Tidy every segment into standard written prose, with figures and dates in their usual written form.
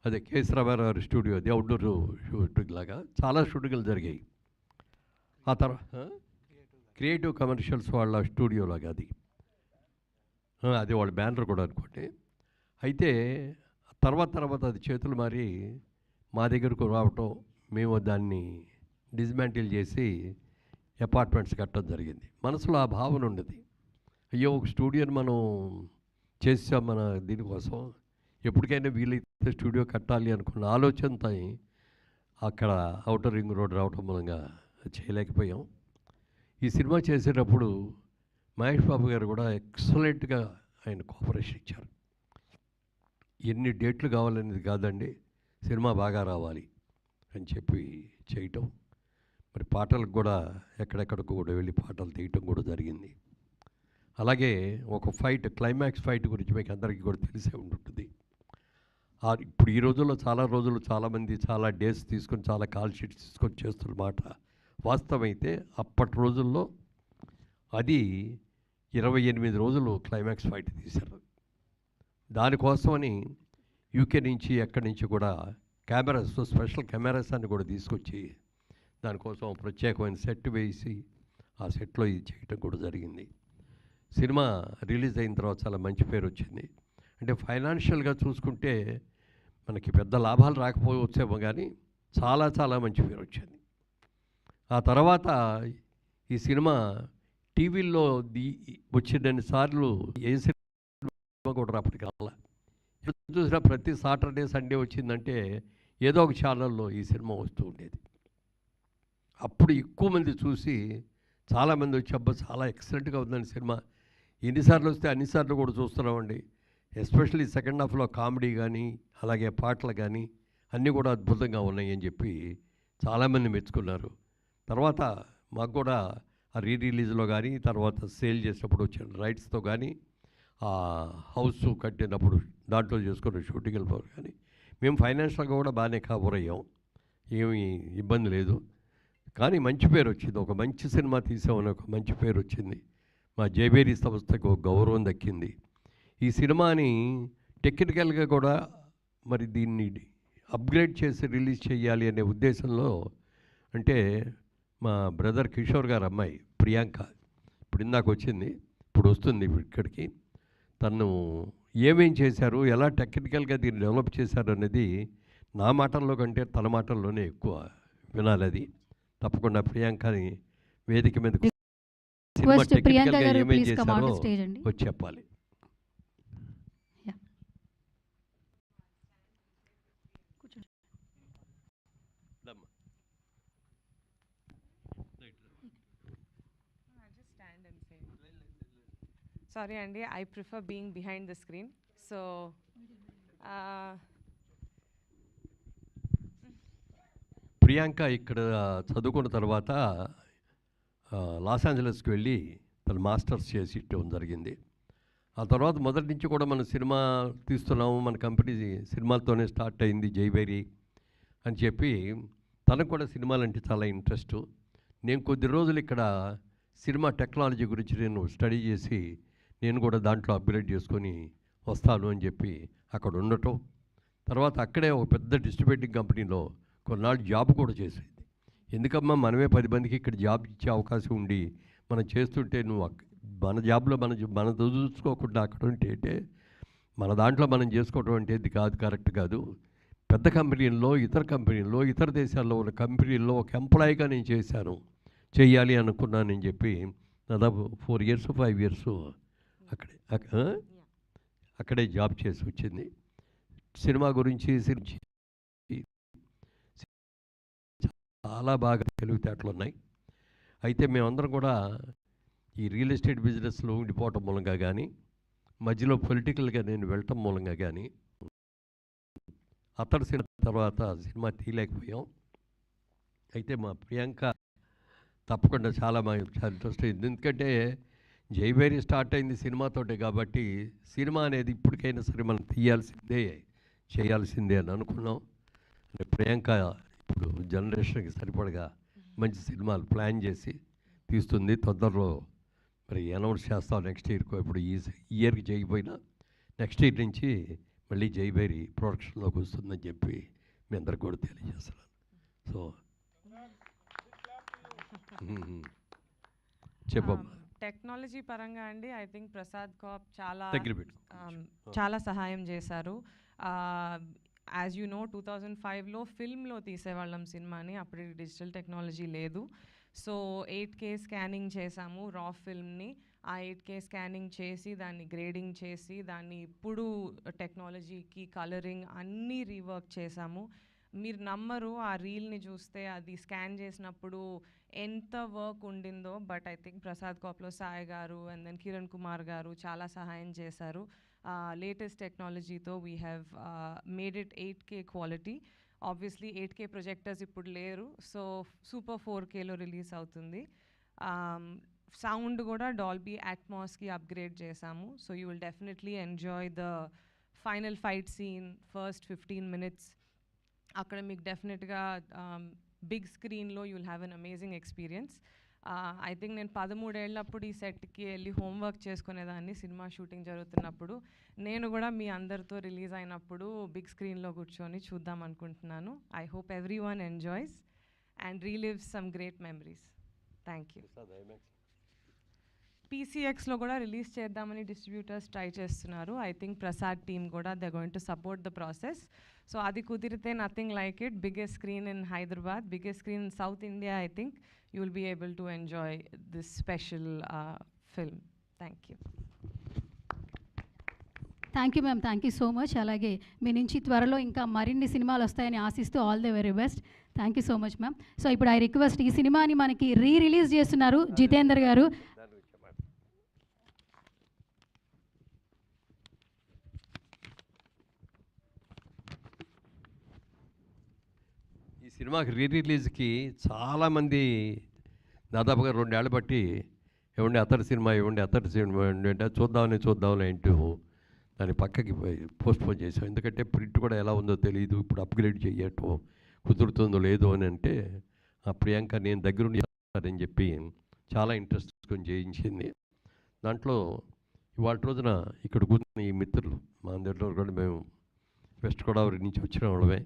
అదే కేఎస్ రామారావు గారి స్టూడియో, అది అవుట్డోర్ షూటింగ్ లాగా చాలా షూటింగ్లు జరిగాయి. ఆ తర్వాత క్రియేటివ్ కమర్షియల్స్ వాళ్ళ స్టూడియో లాగా అది వాళ్ళ బ్యానర్ కూడా అనుకోండి. అయితే తర్వాత అది చేతులు మారి మా దగ్గరకు రావటం, మేము దాన్ని డిస్మాంటిల్ చేసి అపార్ట్మెంట్స్ కట్టడం జరిగింది. మనసులో ఆ భావన ఉండేది, అయ్యో ఒక స్టూడియోని మనం చేసాం మన దీనికోసం, ఎప్పటికైనా వీలైతే స్టూడియో కట్టాలి అనుకున్న ఆలోచనతో అక్కడ ఔటర్ రింగ్ రోడ్ రావటం మూలంగా చేయలేకపోయాం. ఈ సినిమా చేసేటప్పుడు మహేష్ బాబు గారు కూడా ఎక్సలెంట్గా ఆయన కోఆపరేషన్ ఇచ్చారు. ఎన్ని డేట్లు కావాలనేది కాదండి, సినిమా బాగా రావాలి అని చెప్పి చేయటం. మరి పాటలకు కూడా ఎక్కడెక్కడికి కూడా వెళ్ళి పాటలు తీయటం కూడా జరిగింది. అలాగే ఒక ఫైట్, క్లైమాక్స్ ఫైట్ గురించి మీకు అందరికీ కూడా తెలిసే ఉంటుంది. ఇప్పుడు ఈ రోజుల్లో చాలామంది చాలా డేస్ తీసుకొని, చాలా కాల్ షీట్స్ తీసుకొని చేస్తున్న మాట వాస్తవమైతే, అప్పటి రోజుల్లో అది 28 రోజులు క్లైమాక్స్ ఫైట్ తీశారు. దానికోసమని యూకే నుంచి ఎక్కడి నుంచి కూడా కెమెరాస్, స్పెషల్ కెమెరాస్ అన్ని కూడా తీసుకొచ్చి దానికోసం ప్రత్యేకమైన సెట్ వేసి ఆ సెట్లో ఇది చేయటం కూడా జరిగింది. సినిమా రిలీజ్ అయిన తర్వాత చాలా మంచి పేరు వచ్చింది. అంటే ఫైనాన్షియల్గా చూసుకుంటే మనకి పెద్ద లాభాలు రాకపోవచ్చేమో కానీ చాలా మంచి పేరు వచ్చింది. ఆ తర్వాత ఈ సినిమా టీవీల్లో వచ్చినన్ని సార్లు ఏ సినిమా కూడా రాపటికి రాలా. చూసినా ప్రతి సాటర్డే సండే వచ్చిందంటే ఏదో ఒక ఛానల్లో ఈ సినిమా వస్తూ ఉండేది. అప్పుడు ఎక్కువ మంది చూసి చాలామంది వచ్చి అబ్బా చాలా ఎక్సలెంట్గా ఉందండి సినిమా, ఎన్నిసార్లు వస్తే అన్నిసార్లు కూడా చూస్తున్నామండి, ఎస్పెషల్లీ సెకండ్ హాఫ్లో కామెడీ కానీ అలాగే పాటలు కానీ అన్నీ కూడా అద్భుతంగా ఉన్నాయి అని చెప్పి చాలామంది మెచ్చుకున్నారు. తర్వాత మాకు కూడా ఆ రిలీజ్లో కానీ తర్వాత సేల్ చేసినప్పుడు వచ్చిన రైట్స్తో కానీ ఆ హౌస్ కట్టినప్పుడు దాంట్లో చేసుకున్న షూటింగ్ వెళ్ళిపోరు కానీ మేము ఫైనాన్షియల్గా కూడా బాగానే కవర్ అయ్యాం, ఏమీ ఇబ్బంది లేదు. కానీ మంచి పేరు వచ్చింది, ఒక మంచి సినిమా తీసామని ఒక మంచి పేరు వచ్చింది. మా జైబేరీ సంస్థకు ఒక గౌరవం దక్కింది. ఈ సినిమాని టెక్నికల్గా కూడా మరి దీన్ని అప్గ్రేడ్ చేసి రిలీజ్ చేయాలి అనే ఉద్దేశంలో, అంటే మా బ్రదర్ కిషోర్ గారు అమ్మాయి ప్రియాంక ఇప్పుడు ఇందాక వచ్చింది, ఇప్పుడు వస్తుంది ఇక్కడికి, తను ఏమేం చేశారు, ఎలా టెక్నికల్గా దీన్ని డెవలప్ చేశారు అనేది నా మాటల్లో కంటే తన మాటల్లోనే ఎక్కువ వినాలి. అది తప్పకుండా ప్రియాంకని వేదిక మీద సినిమా టెక్నికల్గా ఏమేం చేశారో వచ్చి చెప్పాలి. Sorry Andy, I prefer being behind the screen. So Priyanka ఇక్కడ చదువుకున్న తర్వాత లాస్ ఏంజలస్కి వెళ్ళి తను మాస్టర్స్ చేసి ఇవ్వడం జరిగింది. ఆ తర్వాత మొదటి నుంచి కూడా మనం సినిమా తీస్తున్నాము, మన కంపెనీ సినిమాలతోనే స్టార్ట్ అయింది జైబేరీ అని చెప్పి తనకు కూడా సినిమాలంటే చాలా ఇంట్రెస్ట్. నేను కొద్ది రోజులు ఇక్కడ సినిమా టెక్నాలజీ గురించి నేను స్టడీ చేసి నేను కూడా దాంట్లో అప్గ్రేడ్ చేసుకొని వస్తాను అని చెప్పి అక్కడ ఉండటం. తర్వాత అక్కడే ఒక పెద్ద డిస్ట్రిబ్యూటింగ్ కంపెనీలో కొన్నాళ్ళు జాబ్ కూడా చేసేది. ఎందుకమ్మా మనమే 10 మందికి ఇక్కడ జాబ్ ఇచ్చే అవకాశం ఉండి మనం చేస్తుంటే నువ్వు మన జాబ్లో మన చూసుకోకుండా అక్కడ ఉంటే మన దాంట్లో మనం చేసుకోవడం అంటే కాదు, కరెక్ట్ కాదు. పెద్ద కంపెనీల్లో, ఇతర దేశాల్లో ఉన్న కంపెనీల్లో ఒక ఎంప్లాయీగా నేను చేయాలి అనుకున్నానని చెప్పి దాదాపు 4 years 5 years అక్కడే జాబ్ చేసి వచ్చింది. సినిమా గురించి చాలా బాగా తెలివితేటలు ఉన్నాయి. అయితే మేమందరం కూడా ఈ రియల్ ఎస్టేట్ బిజినెస్లో ఉండిపోవటం మూలంగా కానీ మధ్యలో పొలిటికల్గా నేను వెళ్ళటం మూలంగా కానీ అతడి సినిమా తర్వాత సినిమా తీయలేకపోయాం. అయితే మా ప్రియాంక తప్పకుండా చాలా ఇంట్రెస్ట్ అయింది, ఎందుకంటే జైబేరీ స్టార్ట్ అయింది సినిమాతోటే కాబట్టి సినిమా అనేది ఇప్పటికైనా సరే మనం చేయాల్సిందే అని అనుకున్నాం. అంటే ప్రియాంక ఇప్పుడు జనరేషన్కి సరిపడగా మంచి సినిమాలు ప్లాన్ చేసి తీస్తుంది. తొందరలో మరి అనౌన్స్ చేస్తాం నెక్స్ట్ ఇయర్కో, ఇప్పుడు ఈ ఇయర్కి చేయకపోయినా నెక్స్ట్ ఇయర్ నుంచి మళ్ళీ జైబేరి ప్రొడక్షన్లోకి వస్తుందని చెప్పి మీ అందరికి కూడా తెలియజేస్తున్నాను. సో చెప్పమ్మా. టెక్నాలజీ పరంగా అండి ఐ థింక్ ప్రసాద్ కాప్ దగ్గర పెట్టు. చాలా సహాయం చేశారు. యాజ్ యూ నో 2005లో ఫిల్మ్లో తీసేవాళ్ళం సినిమాని, అప్పుడు డిజిటల్ టెక్నాలజీ లేదు. సో 8K స్కానింగ్ చేసాము రా ఫిల్మ్ని. ఆ 8K స్కానింగ్ చేసి దాన్ని గ్రేడింగ్ చేసి దాన్ని ఇప్పుడు టెక్నాలజీకి కలరింగ్ అన్నీ రీవర్క్ చేసాము. మీరు నమ్మరు, ఆ రీల్ని చూస్తే అది స్కాన్ చేసినప్పుడు ఎంత వర్క్ ఉండిందో. బట్ ఐ థింక్ ప్రసాద్ కాప్లో సాయి గారు అండ్ దెన్ కిరణ్ కుమార్ గారు చాలా సహాయం చేశారు. లేటెస్ట్ టెక్నాలజీతో we have made it 8K quality. Obviously 8K projectors ఇప్పుడు లేరు, సో సూపర్ 4Kలో రిలీజ్ అవుతుంది. సౌండ్ కూడా డాల్బీ అట్మాస్కి అప్గ్రేడ్ చేసాము. So you will definitely enjoy the final fight scene first 15 minutes. అక్కడ మీకు డెఫినెట్గా బిగ్ స్క్రీన్లో you will have an amazing experience. I think నేను 13 ఏళ్ళప్పుడు ఈ సెట్కి వెళ్ళి హోంవర్క్ చేసుకునేదాన్ని సినిమా షూటింగ్ జరుగుతున్నప్పుడు. నేను కూడా మీ అందరితో రిలీజ్ అయినప్పుడు బిగ్ స్క్రీన్లో కూర్చొని చూద్దాం అనుకుంటున్నాను. I hope everyone enjoys and relives some great memories. Thank you. PCXలో కూడా రిలీజ్ చేద్దామని డిస్ట్రిబ్యూటర్స్ ట్రై చేస్తున్నారు. ఐ థింక్ ప్రసాద్ టీమ్ కూడా they going to support the process. So అది కుదిరితే nothing like it. Biggest screen in Hyderabad, biggest screen in South India. I think you will be able to enjoy this special film. Thank you. Thank you ma'am, thank you so much. అలాగే మీ నుంచి త్వరలో ఇంకా మరిన్ని సినిమాలు వస్తాయని ఆశిస్తూ all the very best. Thank you so much ma'am. So ఇప్పుడు I request, ఈ సినిమాని మనకి రిలీజ్ చేస్తున్నారు జితేందర్ గారు. ఈ సినిమాకి రిలీజ్కి చాలామంది దాదాపుగా 2 ఏళ్ళు బట్టి ఇవ్వండి అతడి సినిమా అంటే చూద్దామని అంటూ దాన్ని పక్కకి పోస్ట్పోన్ చేసాం. ఎందుకంటే ప్రింట్ కూడా ఎలా ఉందో తెలియదు, ఇప్పుడు అప్గ్రేడ్ చేయటం కుదురుతుందో లేదో అని అంటే ఆ ప్రియాంక నేను దగ్గరుండి చేస్తానని చెప్పి చాలా ఇంట్రెస్ట్ తీసుకొని చేయించింది. దాంట్లో ఇవాళ రోజున ఇక్కడ కూర్చున్న ఈ మిత్రులు మా అందరిలో కూడా మేము వెస్ట్ గోదావరి నుంచి వచ్చిన వాళ్ళమే,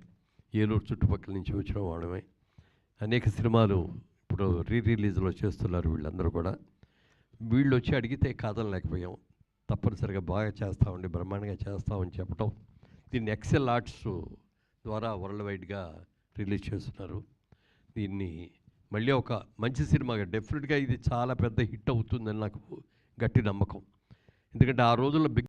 ఏలూరు చుట్టుపక్కల నుంచి వచ్చిన వాళ్ళమే. అనేక సినిమాలు ఇప్పుడు రిలీజ్లో చేస్తున్నారు వీళ్ళందరూ కూడా. వీళ్ళు వచ్చి అడిగితే కాదనలేకపోయాం. తప్పనిసరిగా బాగా చేస్తామండి, బ్రహ్మాండంగా చేస్తామని చెప్పడం. దీన్ని ఎక్సెల్ ఆర్ట్స్ ద్వారా వరల్డ్ వైడ్గా రిలీజ్ చేస్తున్నారు. దీన్ని మళ్ళీ ఒక మంచి సినిమాగా డెఫినెట్గా ఇది చాలా పెద్ద హిట్ అవుతుందని నాకు గట్టి నమ్మకం. ఎందుకంటే ఆ రోజుల్లో బిగ్